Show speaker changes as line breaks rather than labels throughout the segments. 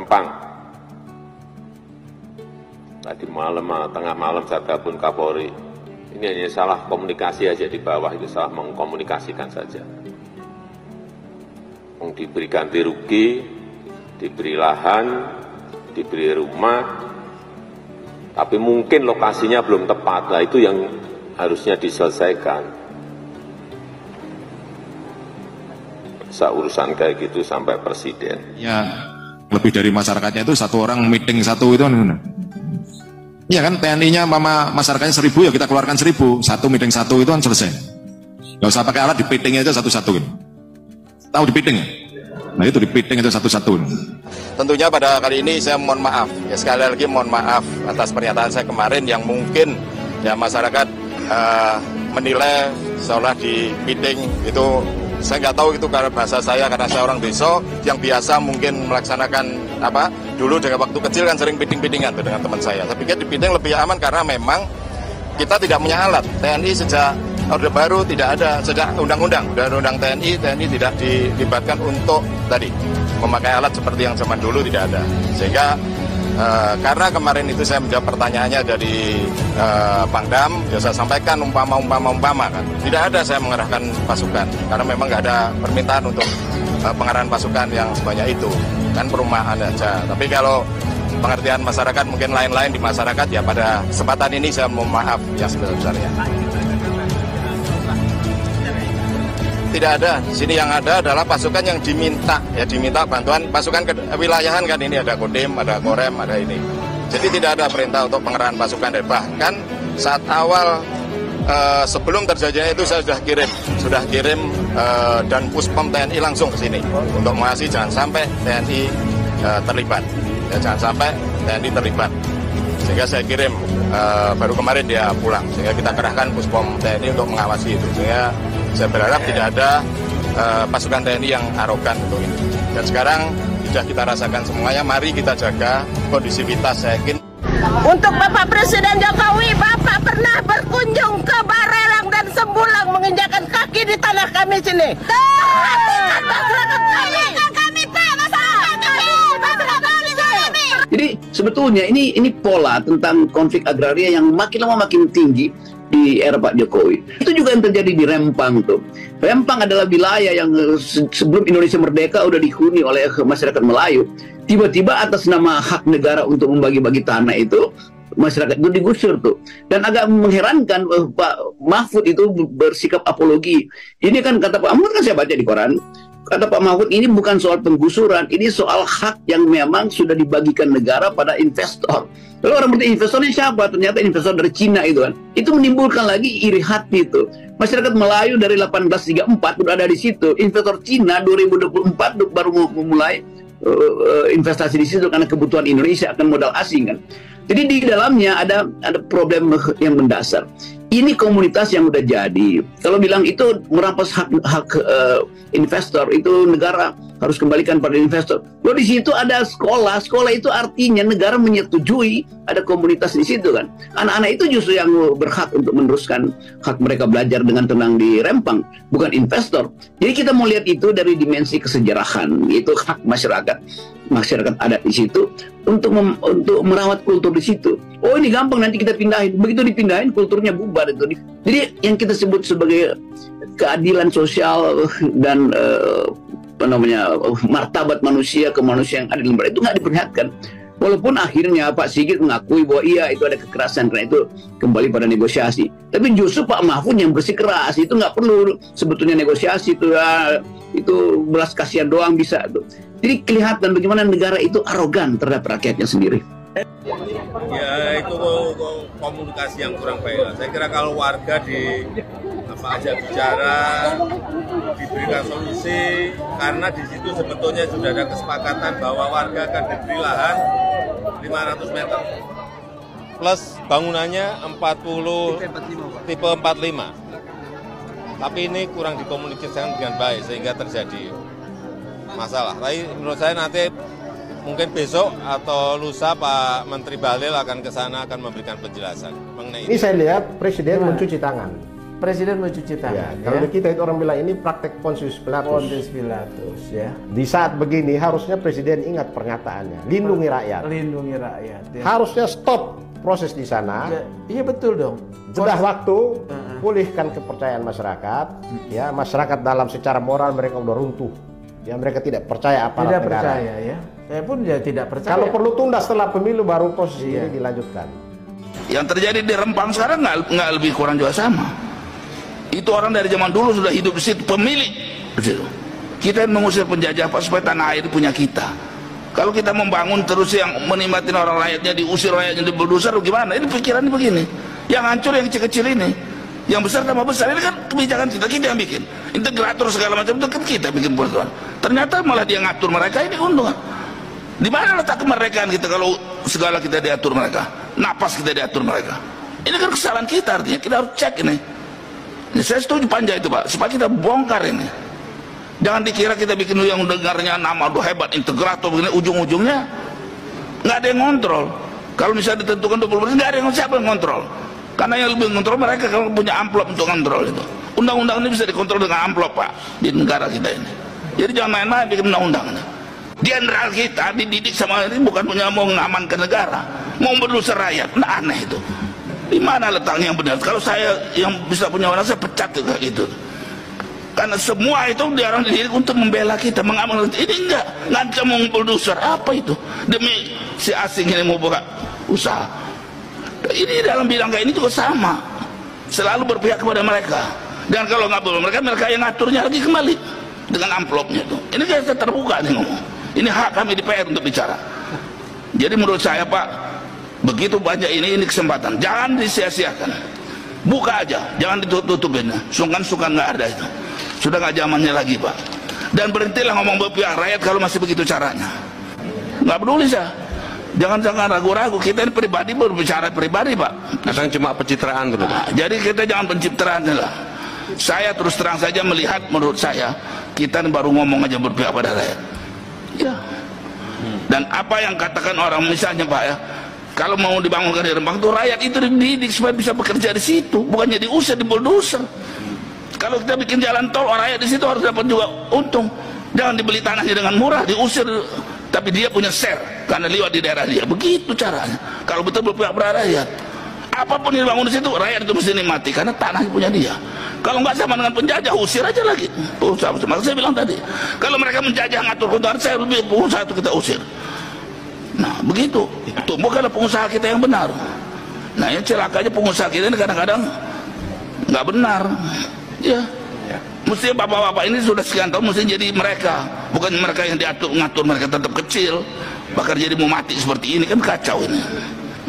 Rempang. Tadi malam, tengah malam saya telepon Kapolri. Ini hanya salah komunikasi aja di bawah, itu salah mengkomunikasikan saja. Diberi ganti rugi, diberi lahan, diberi rumah, tapi mungkin lokasinya belum tepat. Nah, itu yang harusnya diselesaikan. Bisa urusan kayak gitu sampai presiden.
Ya, lebih dari masyarakatnya itu satu orang meeting satu itu. Ya kan, TNI-nya masyarakatnya 1000, ya kita keluarkan 1000. Satu meeting satu itu kan selesai. Gak usah pakai alat, di meeting aja satu-satu gitu. Tahu di meeting? Nah itu di meeting itu satu-satu.
Tentunya pada kali ini saya mohon maaf. Ya sekali lagi mohon maaf atas pernyataan saya kemarin yang mungkin ya masyarakat menilai seolah di meeting itu. Saya nggak tahu itu karena bahasa saya, karena saya orang desa yang biasa mungkin melaksanakan dulu dengan waktu kecil kan sering meeting-meetingan dengan teman saya. Saya pikir di meeting lebih aman karena memang kita tidak punya alat. TNI sejak Orde Baru tidak ada, sejak undang-undang TNI tidak dilibatkan untuk tadi memakai alat seperti yang zaman dulu, tidak ada. Sehingga karena kemarin itu saya menjawab pertanyaannya dari Pangdam, ya saya sampaikan umpama kan. Tidak ada saya mengerahkan pasukan, karena memang nggak ada permintaan untuk pengerahan pasukan yang sebanyak itu. Kan perumahan aja. Tapi kalau pengertian masyarakat mungkin lain-lain di masyarakat, ya pada kesempatan ini saya mohon maaf yang sebesar-besarnya. Tidak ada. Sini yang ada adalah pasukan yang diminta bantuan pasukan kewilayahan kan, ini ada Kodim, ada Korem, ada ini. Jadi tidak ada perintah untuk pengerahan pasukan. Bahkan saat awal sebelum terjadinya itu saya sudah kirim dan Puspom TNI langsung ke sini untuk mengawasi jangan sampai TNI terlibat. Ya, jangan sampai TNI terlibat. Sehingga saya kirim baru kemarin dia pulang. Sehingga kita kerahkan Puspom TNI untuk mengawasi itu. Sehingga saya berharap tidak ada pasukan TNI yang arogan untuk ini. Dan sekarang sudah kita rasakan semuanya, mari kita jaga kondisivitas. Saya yakin.
Untuk Bapak Presiden Jokowi, Bapak pernah berkunjung ke Barelang dan Sembulang menginjakan kaki di tanah kami sini. Perhatikan masyarakat kami.
Jadi sebetulnya ini pola tentang konflik agraria yang makin lama makin tinggi di era Pak Jokowi. Itu juga yang terjadi di Rempang tuh. Rempang adalah wilayah yang sebelum Indonesia merdeka udah dihuni oleh masyarakat Melayu. Tiba-tiba atas nama hak negara untuk membagi-bagi tanah itu, masyarakat itu digusur tuh. Dan agak mengherankan Pak Mahfud itu bersikap apologi. Ini kan kata Pak Mahfud, kan saya baca di koran. Kata Pak Mahfud, ini bukan soal penggusuran, ini soal hak yang memang sudah dibagikan negara pada investor. Lalu orang bertanya, investornya siapa? Ternyata investor dari Cina itu kan. Itu menimbulkan lagi iri hati itu. Masyarakat Melayu dari 1834 sudah ada di situ. Investor Cina 2024 baru memulai investasi di situ karena kebutuhan Indonesia akan modal asing kan. Jadi di dalamnya ada problem yang mendasar. Ini komunitas yang udah jadi. Kalau bilang itu merampas hak investor, itu negara harus kembalikan pada investor. Loh, di situ ada sekolah. Sekolah itu artinya negara menyetujui ada komunitas di situ kan. Anak-anak itu justru yang berhak untuk meneruskan hak mereka belajar dengan tenang di Rempang, bukan investor. Jadi kita mau lihat itu dari dimensi kesejarahan, itu hak masyarakat adat di situ untuk merawat kultur di situ. Oh, ini gampang, nanti kita pindahin. Begitu dipindahin, kulturnya bubar itu. Jadi yang kita sebut sebagai keadilan sosial dan martabat manusia, kemanusiaan yang adil itu nggak diperlihatkan. Walaupun akhirnya Pak Sigit mengakui bahwa iya itu ada kekerasan, karena itu kembali pada negosiasi. Tapi justru Pak Mahfud yang bersikeras, itu nggak perlu sebetulnya negosiasi itu belas kasihan doang bisa tuh. Jadi kelihatan bagaimana negara itu arogan terhadap rakyatnya sendiri.
Ya itu komunikasi yang kurang baik. Saya kira kalau warga ajak bicara, diberikan solusi, karena di situ sebetulnya sudah ada kesepakatan bahwa warga akan diberi lahan 500 meter plus bangunannya 40 tipe 45. Tapi ini kurang dikomunikasikan dengan baik sehingga terjadi masalah. Tapi menurut saya nanti mungkin besok atau lusa Pak Menteri Bahlil akan ke sana akan memberikan penjelasan mengenai
ini. Saya lihat Presiden mencuci tangan. Presiden mencuci tangan.
Ya, kalau di kita itu orang bilang ini praktek Pontius Pilatus.
Pontius Pilatus, ya.
Di saat begini harusnya Presiden ingat pernyataannya, lindungi rakyat.
Lindungi rakyat. Ya.
Harusnya stop proses di sana.
Ya, iya betul dong.
Sudah waktu pulihkan kepercayaan masyarakat. Ya, masyarakat dalam secara moral mereka udah runtuh. Ya, mereka tidak percaya aparat
tidak
negara.
Percaya, ya. Saya pun ya tidak percaya.
Kalau perlu tunda setelah pemilu baru proses ini dilanjutkan.
Yang terjadi di Rempang sekarang nggak lebih kurang juga sama. Itu orang dari zaman dulu sudah hidup di situ, pemilik. Kita mengusir penjajah supaya tanah air punya kita. Kalau kita membangun terus yang menikmatin orang rakyatnya, diusir rakyatnya, dibulldozer, gimana? Ini pikirannya begini. Yang hancur yang kecil-kecil ini, yang besar tambah besar. Ini kan kebijakan kita yang bikin. Integrator segala macam itu kan kita bikin peraturan. Ternyata malah dia ngatur mereka, ini untung. Di mana letak kemerdekaan kita kalau segala kita diatur mereka, napas kita diatur mereka? Ini kan kesalahan kita, artinya kita harus cek ini. Saya setuju panja itu Pak, supaya kita bongkar ini. Jangan dikira kita bikin yang dengarnya nama aduh hebat integrator begini, ujung-ujungnya nggak ada yang ngontrol. Kalau misalnya ditentukan 20%, nggak ada yang siapa yang ngontrol. Karena yang lebih ngontrol mereka kalau punya amplop untuk ngontrol itu. Undang-undang ini bisa dikontrol dengan amplop Pak di negara kita ini. Jadi jangan main-main bikin undang-undang. Jenderal kita dididik sama ini bukan punya mau mengamankan negara, mau berdosa rakyat. Nah, aneh itu. Di mana letaknya yang benar? Kalau saya yang bisa punya orang, saya pecat juga gitu. Karena semua itu diarahkan diri untuk membela kita, mengamankan. Ini enggak bisa mau bulldozer apa itu demi si asing ini mau buka usaha. Ini dalam bidang kayak ini juga sama, selalu berpihak kepada mereka. Dan kalau nggak boleh mereka yang ngaturnya lagi kembali dengan amplopnya itu. Ini kita terbuka nih ngomong. Ini hak kami di PR untuk bicara. Jadi menurut saya Pak, begitu banyak ini kesempatan, jangan disia-siakan. Buka aja, jangan ditutup-tutupin. Sungkan-sungkan nggak ada itu. Sudah nggak zamannya lagi Pak. Dan berhentilah ngomong berpihak rakyat kalau masih begitu caranya. Nggak peduli saya. Jangan ragu-ragu. Kita ini pribadi berbicara pribadi Pak.
Kadang cuma pencitraan dulu.
Nah, jadi kita jangan pencitraan lah. Saya terus terang saja melihat, menurut saya kita baru ngomong aja berpihak pada rakyat. Ya. Dan apa yang katakan orang misalnya Pak ya, kalau mau dibangunkan di Rempang itu rakyat itu dididik supaya bisa bekerja di situ, bukannya diusir, di bulldozer. Kalau kita bikin jalan tol, orang rakyat di situ harus dapat juga untung. Jangan dibeli tanahnya dengan murah, diusir, tapi dia punya share karena lewat di daerah dia. Begitu caranya. Kalau betul berpihak pada rakyat, apapun yang dibangun di situ, rakyat itu mesti nikmati karena tanahnya punya dia. Kalau nggak sama dengan penjajah, usir aja lagi. Maka saya bilang tadi, kalau mereka menjajah ngatur konten, saya lebih pengusaha itu kita usir. Nah begitu, tumbuhkanlah pengusaha kita yang benar. Nah ini celakanya pengusaha kita ini kadang-kadang nggak benar. Ya, mesti bapak-bapak ini sudah sekian tahun mesti jadi mereka, bukan mereka yang diatur ngatur mereka tetap kecil, bahkan jadi mau mati seperti ini kan kacau ini.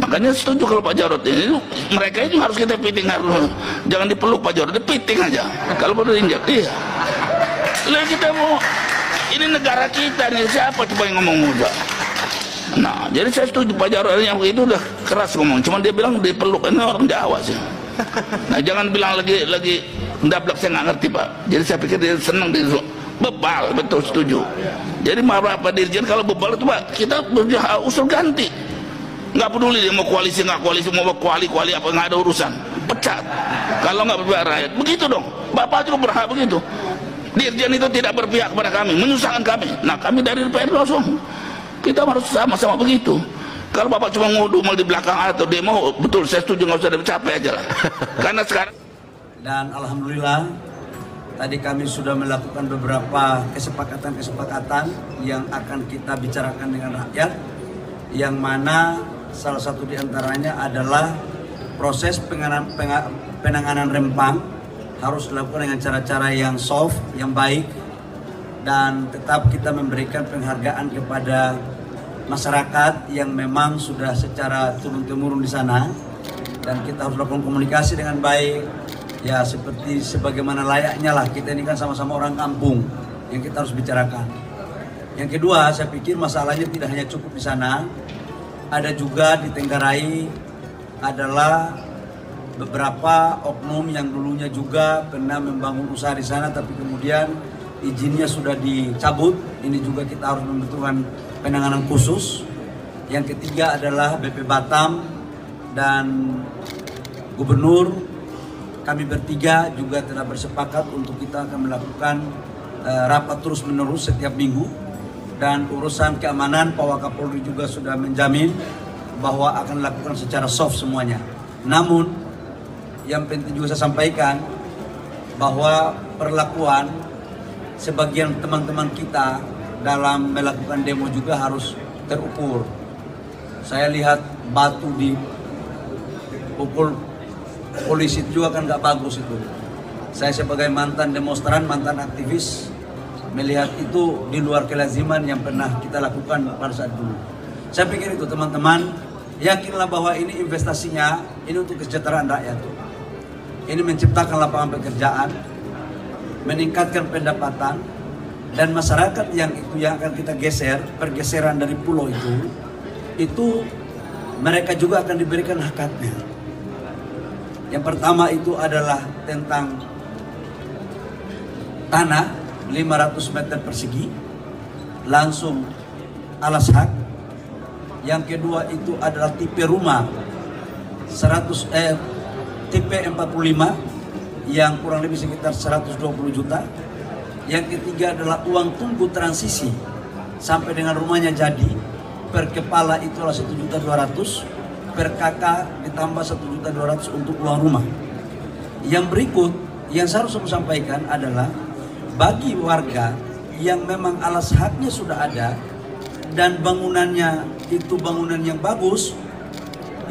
Makanya setuju kalau Pak Jarod ini, mereka itu harus kita piting, harus jangan dipeluk Pak Jarod, dipiting aja. Kalau perlu injak, iya. Lalu kita mau, ini negara kita nih, siapa coba yang ngomong muda? Nah, jadi saya setuju Pak Jarod yang itu udah keras ngomong, cuman dia bilang dipeluk, ini orang Jawa sih. Nah, jangan bilang lagi ndablak, saya nggak ngerti Pak. Jadi saya pikir dia senang dia bebal, betul setuju. Jadi marah Pak Dirjen kalau bebal itu Pak, kita usul ganti. Nggak peduli dia mau koalisi nggak koalisi, mau kuali apa, nggak ada urusan, pecat. Kalau nggak berpihak rakyat, begitu dong. Bapak juga berhak begitu. Dirjen itu tidak berpihak kepada kami, menyusahkan kami. Nah kami dari DPR langsung kita harus sama-sama begitu. Kalau Bapak cuma ngudumel di belakang atau demo, betul saya setuju, nggak usah capek aja lah. Karena sekarang.
Dan alhamdulillah tadi kami sudah melakukan beberapa kesepakatan yang akan kita bicarakan dengan rakyat, yang mana salah satu diantaranya adalah proses penanganan Rempang harus dilakukan dengan cara-cara yang soft, yang baik, dan tetap kita memberikan penghargaan kepada masyarakat yang memang sudah secara turun-temurun di sana, dan kita harus lakukan komunikasi dengan baik, ya seperti sebagaimana layaknya lah, kita ini kan sama-sama orang kampung yang kita harus bicarakan. Yang kedua, saya pikir masalahnya tidak hanya cukup di sana, ada juga di Tenggarai adalah beberapa oknum yang dulunya juga pernah membangun usaha di sana, tapi kemudian izinnya sudah dicabut. Ini juga kita harus membutuhkan penanganan khusus. Yang ketiga adalah BP Batam dan Gubernur kami bertiga juga telah bersepakat untuk kita akan melakukan rapat terus menerus setiap minggu, dan urusan keamanan Pak Wakapolri juga sudah menjamin bahwa akan dilakukan secara soft semuanya. Namun yang penting juga saya sampaikan bahwa perlakuan sebagian teman-teman kita dalam melakukan demo juga harus terukur. Saya lihat batu di pukul polisi itu juga kan nggak bagus itu. Saya sebagai mantan demonstran, mantan aktivis, melihat itu di luar kelaziman yang pernah kita lakukan pada saat dulu. Saya pikir itu teman-teman, yakinlah bahwa ini investasinya, ini untuk kesejahteraan rakyat. Ini menciptakan lapangan pekerjaan, meningkatkan pendapatan, dan masyarakat yang akan kita geser, pergeseran dari pulau itu mereka juga akan diberikan haknya. Yang pertama itu adalah tentang tanah 500 meter persegi langsung alas hak. Yang kedua itu adalah tipe rumah tipe 45 yang kurang lebih sekitar 120 juta. Yang ketiga adalah uang tunggu transisi sampai dengan rumahnya jadi, per kepala itu adalah 1.200.000, per kakak ditambah 1.200.000 untuk uang rumah. Yang berikut yang saya harus sampaikan adalah bagi warga yang memang alas haknya sudah ada dan bangunannya itu bangunan yang bagus,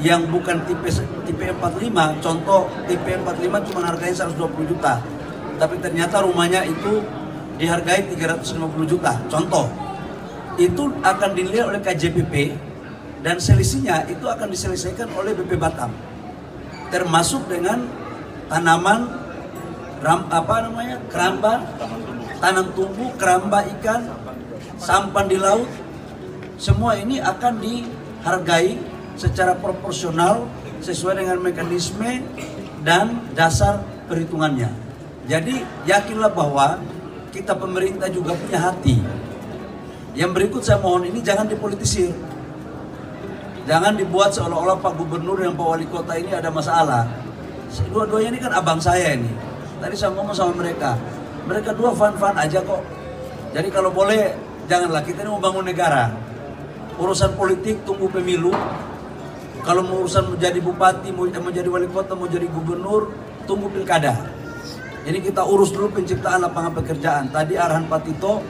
yang bukan tipe 45, contoh tipe 45 cuma harganya 120 juta, tapi ternyata rumahnya itu dihargai 350 juta, contoh, itu akan dinilai oleh KJPP dan selisihnya itu akan diselesaikan oleh BP Batam, termasuk dengan tanaman keramba, tanam tumbuh, keramba ikan, sampan di laut, semua ini akan dihargai secara proporsional sesuai dengan mekanisme dan dasar perhitungannya. Jadi yakinlah bahwa kita pemerintah juga punya hati. Yang berikut saya mohon ini jangan dipolitisir. Jangan dibuat seolah-olah Pak Gubernur dan Pak Wali Kota ini ada masalah. Dua-duanya ini kan abang saya ini. Tadi saya ngomong sama mereka dua fan-fan aja kok. Jadi kalau boleh janganlah, kita ini mau bangun negara. Urusan politik tunggu pemilu. Kalau mau urusan menjadi bupati, mau jadi wali kota, mau jadi gubernur, tunggu pilkada. Jadi kita urus dulu penciptaan lapangan pekerjaan. Tadi arahan Pak Tito,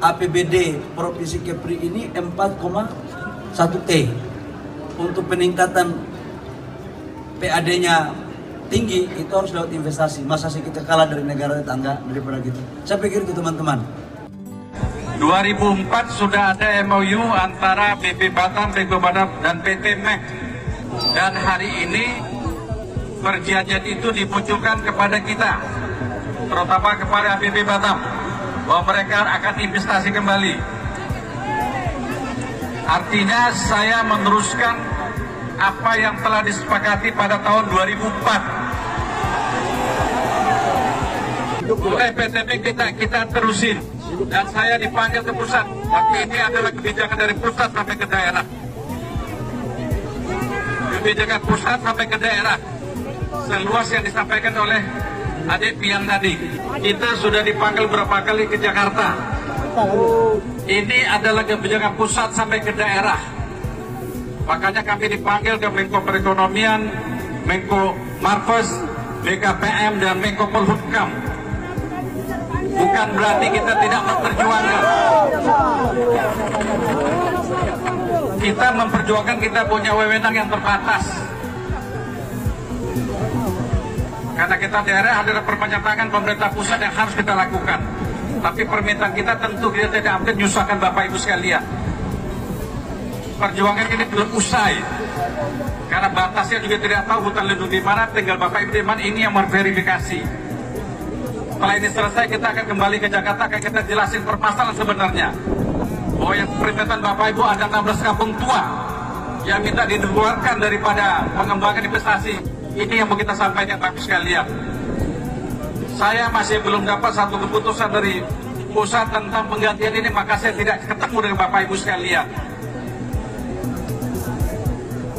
APBD Provinsi Kepri ini 4,1 T. Untuk peningkatan PAD-nya tinggi, itu harus lewat investasi. Masa sih kita kalah dari negara tetangga daripada gitu? Saya pikir itu teman-teman.
2004 sudah ada MOU antara BP Batam, Beko Batam, dan PT MEK. Dan hari ini perjanjian itu dimunculkan kepada kita, terutama kepada BP Batam, bahwa mereka akan investasi kembali. Artinya saya meneruskan apa yang telah disepakati pada tahun 2004. Oleh PT MEK kita terusin. Dan saya dipanggil ke pusat, tapi ini adalah kebijakan dari pusat sampai ke daerah. Kebijakan pusat sampai ke daerah, seluas yang disampaikan oleh adik Pian tadi. Kita sudah dipanggil berapa kali ke Jakarta. Ini adalah kebijakan pusat sampai ke daerah. Makanya kami dipanggil ke Menko Perekonomian, Menko Marves, BKPM, dan Menko Polhukam. Bukan berarti kita tidak memperjuangkan. Kita memperjuangkan, kita punya wewenang yang terbatas. Karena kita daerah adalah perpanjangan pemerintah pusat yang harus kita lakukan. Tapi permintaan kita tentu kita tidak akan menyusahkan Bapak Ibu sekalian. Perjuangan ini belum usai. Karena batasnya juga tidak tahu hutan lindung di mana, tinggal Bapak Ibu di mana, ini yang memverifikasi. Setelah ini selesai, kita akan kembali ke Jakarta, akan kita jelasin permasalahan sebenarnya. Bahwa yang permintaan Bapak Ibu ada 16 kampung tua yang minta dikeluarkan daripada pengembangan investasi. Ini yang mau kita sampaikan Bapak Ibu sekalian. Saya masih belum dapat satu keputusan dari pusat tentang penggantian ini, maka saya tidak ketemu dengan Bapak Ibu sekalian.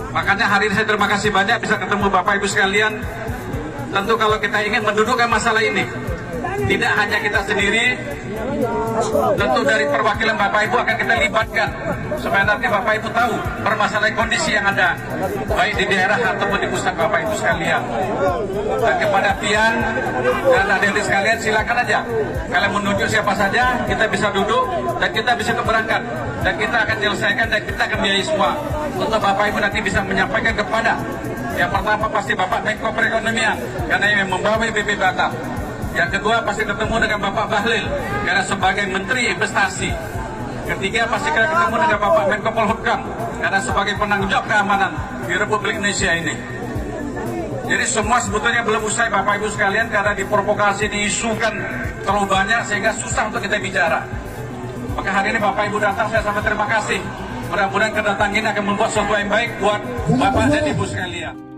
Makanya hari ini saya terima kasih banyak bisa ketemu Bapak Ibu sekalian. tentu kalau kita ingin mendudukkan masalah ini, tidak hanya kita sendiri, tentu dari perwakilan Bapak Ibu akan kita libatkan supaya nanti Bapak Ibu tahu permasalahan kondisi yang ada baik di daerah ataupun di pusat Bapak Ibu sekalian. Dan kepada Pian dan adik-adik sekalian, silakan aja kalian menunjuk siapa saja, kita bisa duduk dan kita bisa berangkat dan kita akan selesaikan dan kita akan biayai semua untuk Bapak Ibu nanti bisa menyampaikan kepada yang pertama pasti Bapak Menko Perekonomian karena yang membawa BP Batam. Yang kedua pasti ketemu dengan Bapak Bahlil karena sebagai Menteri Investasi. Ketiga pasti ketemu dengan Bapak Menko Polhukam karena sebagai penanggung jawab keamanan di Republik Indonesia ini. Jadi semua sebetulnya belum usai Bapak Ibu sekalian karena diprovokasi, diisukan terlalu banyak sehingga susah untuk kita bicara. Maka hari ini Bapak Ibu datang, saya sampai terima kasih. Mudah-mudahan kedatangan ini akan membuat sesuatu yang baik buat Bapak dan Ibu sekalian.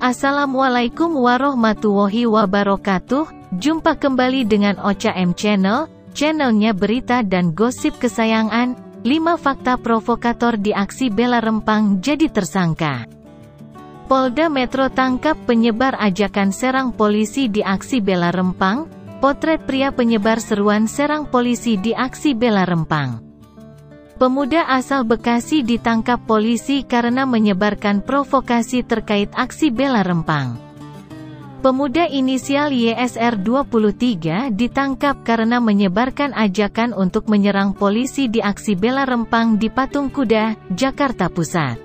Assalamualaikum warahmatullahi wabarakatuh. Jumpa kembali dengan Ocha M Channel, channelnya berita dan gosip kesayangan. 5 fakta provokator di aksi bela Rempang jadi tersangka. Polda Metro tangkap penyebar ajakan serang polisi di aksi bela Rempang. Potret pria penyebar seruan serang polisi di aksi bela Rempang. Pemuda asal Bekasi ditangkap polisi karena menyebarkan provokasi terkait aksi bela Rempang. Pemuda inisial YSR 23 ditangkap karena menyebarkan ajakan untuk menyerang polisi di aksi bela Rempang di Patung Kuda, Jakarta Pusat.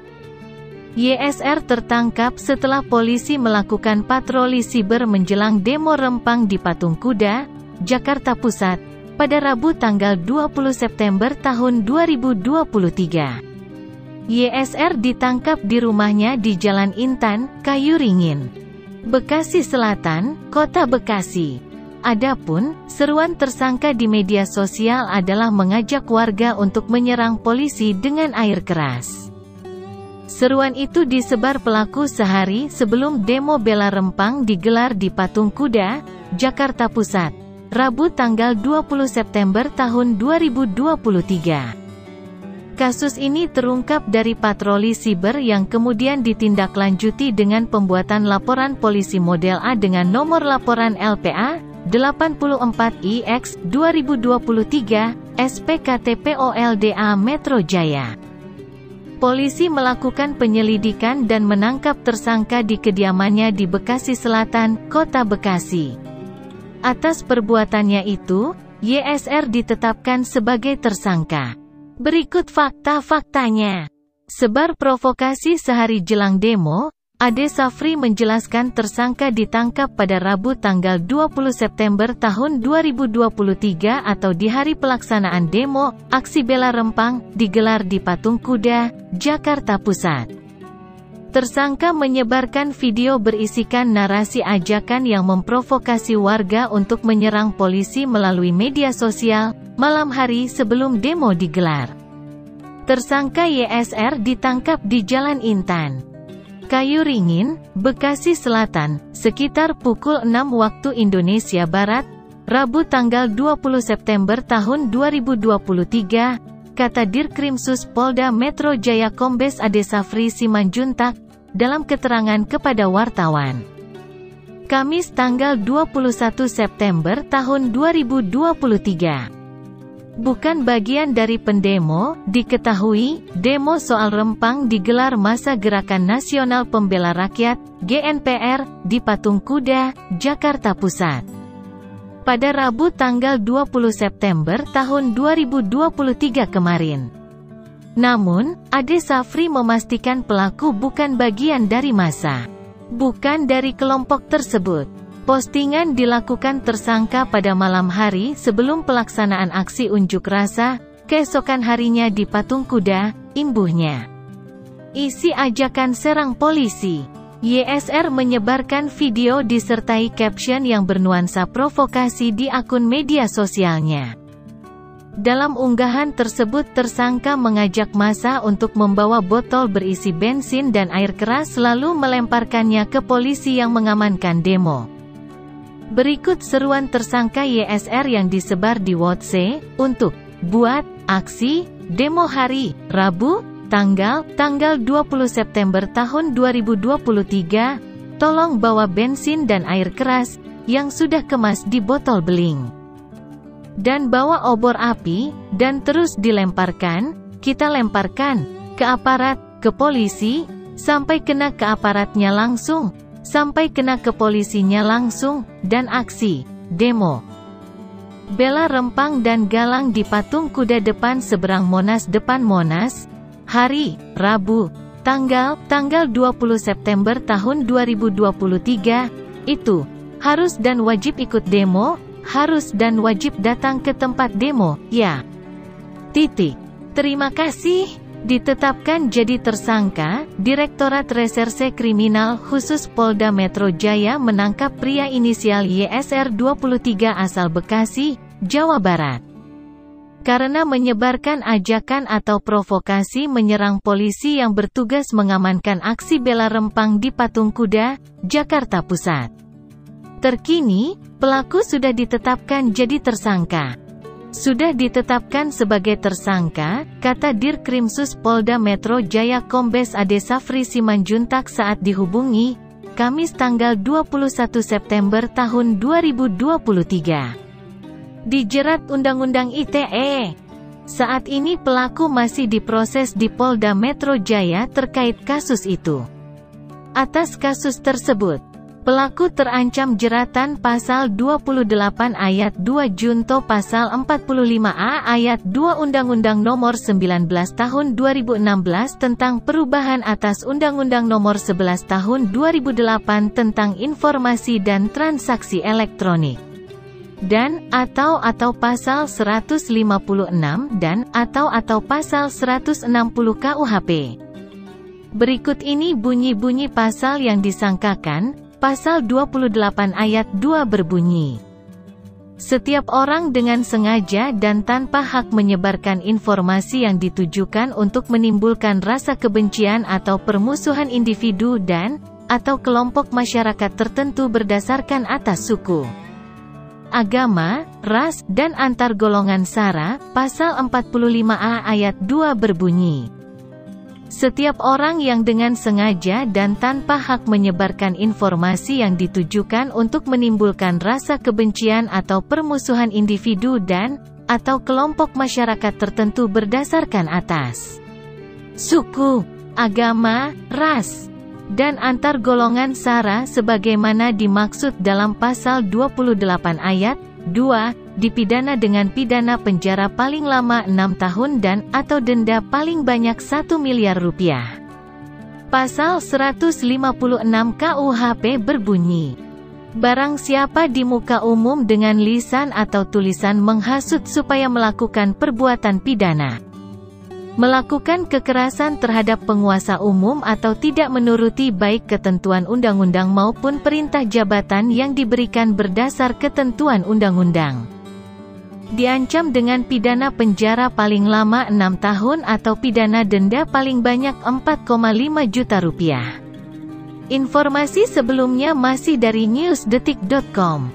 YSR tertangkap setelah polisi melakukan patroli siber menjelang demo Rempang di Patung Kuda, Jakarta Pusat, pada Rabu tanggal 20 September tahun 2023. YSR ditangkap di rumahnya di Jalan Intan, Kayu Ringin, Bekasi Selatan, Kota Bekasi. Adapun, seruan tersangka di media sosial adalah mengajak warga untuk menyerang polisi dengan air keras. Seruan itu disebar pelaku sehari sebelum demo bela Rempang digelar di Patung Kuda, Jakarta Pusat, Rabu tanggal 20 September tahun 2023. Kasus ini terungkap dari patroli siber yang kemudian ditindaklanjuti dengan pembuatan laporan polisi model A dengan nomor laporan LPA 84IX 2023 SPKT POLDA Metro Jaya. Polisi melakukan penyelidikan dan menangkap tersangka di kediamannya di Bekasi Selatan, Kota Bekasi. Atas perbuatannya itu, YSR ditetapkan sebagai tersangka. Berikut fakta-faktanya. Sebar provokasi sehari jelang demo, Ade Safri menjelaskan tersangka ditangkap pada Rabu tanggal 20 September tahun 2023 atau di hari pelaksanaan demo, aksi bela Rempang, digelar di Patung Kuda, Jakarta Pusat. Tersangka menyebarkan video berisikan narasi ajakan yang memprovokasi warga untuk menyerang polisi melalui media sosial, malam hari sebelum demo digelar. Tersangka YSR ditangkap di Jalan Intan, Kayu Ringin, Bekasi Selatan, sekitar pukul 6 waktu Indonesia Barat, Rabu tanggal 20 September tahun 2023, kata Dirkrimsus Polda Metro Jaya Kombes Ade Safri Simanjuntak, dalam keterangan kepada wartawan. Kamis tanggal 21 September tahun 2023. Bukan bagian dari pendemo, diketahui, demo soal Rempang digelar masa Gerakan Nasional Pembela Rakyat, GNPR, di Patung Kuda, Jakarta Pusat. Pada Rabu tanggal 20 September tahun 2023 kemarin. Namun, Ade Safri memastikan pelaku bukan bagian dari massa. Bukan dari kelompok tersebut. Postingan dilakukan tersangka pada malam hari sebelum pelaksanaan aksi unjuk rasa, keesokan harinya di Patung Kuda, imbuhnya. Isi ajakan serang polisi. YSR menyebarkan video disertai caption yang bernuansa provokasi di akun media sosialnya. Dalam unggahan tersebut tersangka mengajak massa untuk membawa botol berisi bensin dan air keras lalu melemparkannya ke polisi yang mengamankan demo. Berikut seruan tersangka YSR yang disebar di WhatsApp, untuk buat aksi demo hari Rabu, tanggal 20 September tahun 2023, tolong bawa bensin dan air keras yang sudah kemas di botol beling. Dan bawa obor api, dan terus dilemparkan, kita lemparkan, ke aparat, ke polisi, sampai kena ke aparatnya langsung, sampai kena ke polisinya langsung, dan aksi, demo. Bela Rempang dan Galang di patung kuda depan seberang Monas depan Monas, hari, Rabu, tanggal 20 September tahun 2023, itu, harus dan wajib ikut demo, harus dan wajib datang ke tempat demo, ya. Titik. Terima kasih. Ditetapkan jadi tersangka, Direktorat Reserse Kriminal Khusus Polda Metro Jaya menangkap pria inisial YSR 23 asal Bekasi, Jawa Barat. Karena menyebarkan ajakan atau provokasi menyerang polisi yang bertugas mengamankan aksi bela Rempang di Patung Kuda, Jakarta Pusat. Terkini, pelaku sudah ditetapkan jadi tersangka. Sudah ditetapkan sebagai tersangka, kata Dirkrimsus Polda Metro Jaya Kombes Ade Safri Simanjuntak saat dihubungi, Kamis tanggal 21 September tahun 2023. Dijerat Undang-Undang ITE. Saat ini pelaku masih diproses di Polda Metro Jaya terkait kasus itu. Atas kasus tersebut, pelaku terancam jeratan pasal 28 ayat 2 junto pasal 45A ayat 2 Undang-Undang Nomor 19 Tahun 2016 tentang perubahan atas Undang-Undang Nomor 11 Tahun 2008 tentang informasi dan transaksi elektronik. Dan atau pasal 156 dan atau pasal 160 KUHP. Berikut ini bunyi-bunyi pasal yang disangkakan. Pasal 28 ayat 2 berbunyi, setiap orang dengan sengaja dan tanpa hak menyebarkan informasi yang ditujukan untuk menimbulkan rasa kebencian atau permusuhan individu dan atau kelompok masyarakat tertentu berdasarkan atas suku, agama, ras, dan antar golongan sara. Pasal 45A ayat 2 berbunyi, setiap orang yang dengan sengaja dan tanpa hak menyebarkan informasi yang ditujukan untuk menimbulkan rasa kebencian atau permusuhan individu dan atau kelompok masyarakat tertentu berdasarkan atas suku, agama, ras, dan antar golongan sara sebagaimana dimaksud dalam pasal 28 ayat 2, dipidana dengan pidana penjara paling lama 6 tahun dan atau denda paling banyak 1 miliar rupiah. Pasal 156 KUHP berbunyi, barang siapa di muka umum dengan lisan atau tulisan menghasut supaya melakukan perbuatan pidana, melakukan kekerasan terhadap penguasa umum atau tidak menuruti baik ketentuan undang-undang maupun perintah jabatan yang diberikan berdasar ketentuan undang-undang, diancam dengan pidana penjara paling lama 6 tahun atau pidana denda paling banyak 4,5 juta rupiah. Informasi sebelumnya masih dari newsdetik.com.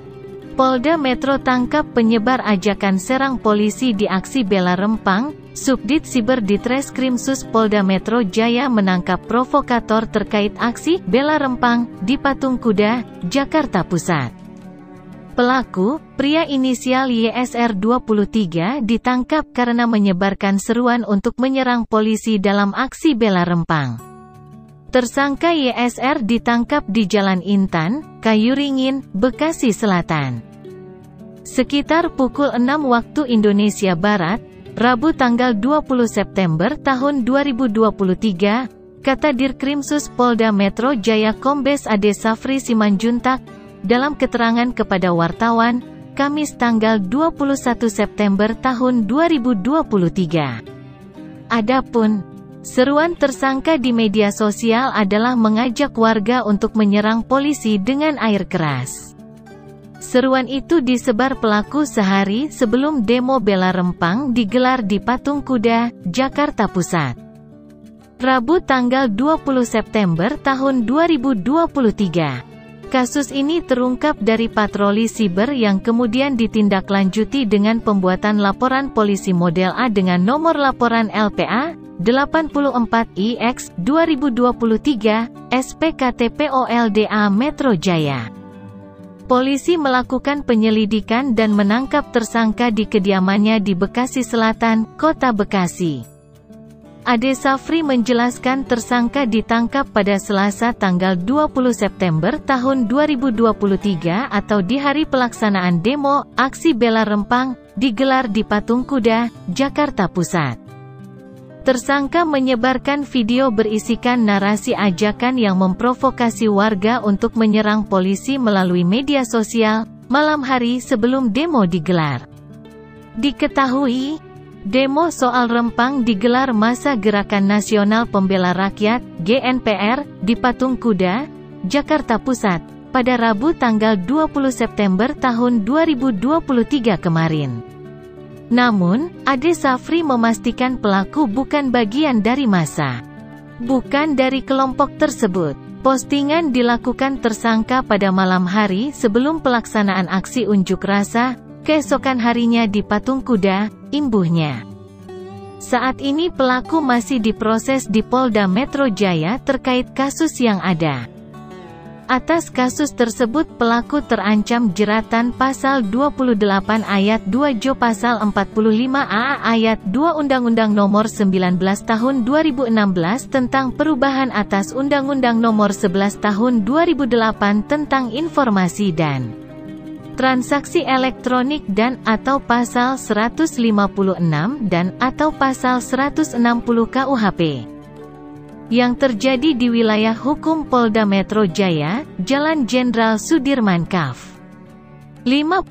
Polda Metro tangkap penyebar ajakan serang polisi di aksi bela Rempang. Subdit Siber Ditreskrimsus Polda Metro Jaya menangkap provokator terkait aksi bela Rempang di Patung Kuda, Jakarta Pusat. Pelaku, pria inisial YSR 23 ditangkap karena menyebarkan seruan untuk menyerang polisi dalam aksi bela Rempang. Tersangka YSR ditangkap di Jalan Intan, Kayuringin, Bekasi Selatan. Sekitar pukul 6 waktu Indonesia Barat, Rabu tanggal 20 September tahun 2023, kata Dirkrimsus Polda Metro Jaya Kombes Ade Safri Simanjuntak, dalam keterangan kepada wartawan, Kamis tanggal 21 September tahun 2023. Adapun, seruan tersangka di media sosial adalah mengajak warga untuk menyerang polisi dengan air keras. Seruan itu disebar pelaku sehari sebelum demo bela Rempang digelar di Patung Kuda, Jakarta Pusat. Rabu tanggal 20 September tahun 2023. Kasus ini terungkap dari patroli siber yang kemudian ditindaklanjuti dengan pembuatan laporan polisi model A dengan nomor laporan LPA 84IX 2023 SPKT Polda Metro Jaya. Polisi melakukan penyelidikan dan menangkap tersangka di kediamannya di Bekasi Selatan, Kota Bekasi. Ade Safri menjelaskan tersangka ditangkap pada Selasa tanggal 20 September tahun 2023 atau di hari pelaksanaan demo, aksi bela Rempang, digelar di Patung Kuda, Jakarta Pusat. Tersangka menyebarkan video berisikan narasi ajakan yang memprovokasi warga untuk menyerang polisi melalui media sosial, malam hari sebelum demo digelar. Diketahui, demo soal Rempang digelar masa Gerakan Nasional Pembela Rakyat, GNPR, di Patung Kuda, Jakarta Pusat, pada Rabu tanggal 20 September tahun 2023 kemarin. Namun, Ade Safri memastikan pelaku bukan bagian dari massa. Bukan dari kelompok tersebut. Postingan dilakukan tersangka pada malam hari sebelum pelaksanaan aksi unjuk rasa, keesokan harinya di Patung Kuda, imbuhnya. Saat ini pelaku masih diproses di Polda Metro Jaya terkait kasus yang ada. Atas kasus tersebut pelaku terancam jeratan pasal 28 ayat 2 Jo pasal 45A ayat 2 Undang-Undang Nomor 19 Tahun 2016 tentang perubahan atas Undang-Undang Nomor 11 Tahun 2008 tentang informasi dan transaksi elektronik dan atau pasal 156 dan atau pasal 160 KUHP. Yang terjadi di wilayah hukum Polda Metro Jaya, Jalan Jenderal Sudirman Kaf. 55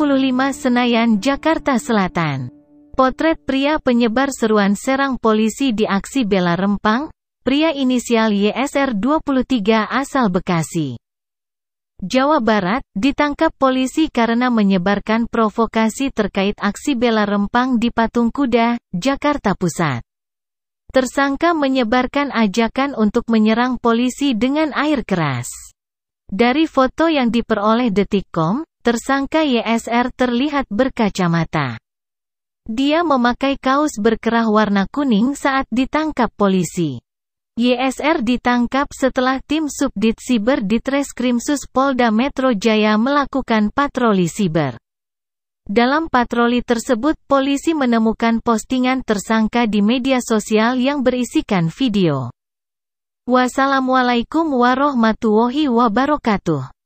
Senayan, Jakarta Selatan. Potret pria penyebar seruan serang polisi di aksi bela Rempang, pria inisial YSR 23 asal Bekasi, Jawa Barat, ditangkap polisi karena menyebarkan provokasi terkait aksi bela Rempang di Patung Kuda, Jakarta Pusat. Tersangka menyebarkan ajakan untuk menyerang polisi dengan air keras. Dari foto yang diperoleh Detikcom, tersangka YSR terlihat berkacamata. Dia memakai kaos berkerah warna kuning saat ditangkap polisi. YSR ditangkap setelah tim Subdit Siber Ditreskrimsus Polda Metro Jaya melakukan patroli siber. Dalam patroli tersebut polisi menemukan postingan tersangka di media sosial yang berisikan video. Wassalamualaikum warahmatullahi wabarakatuh.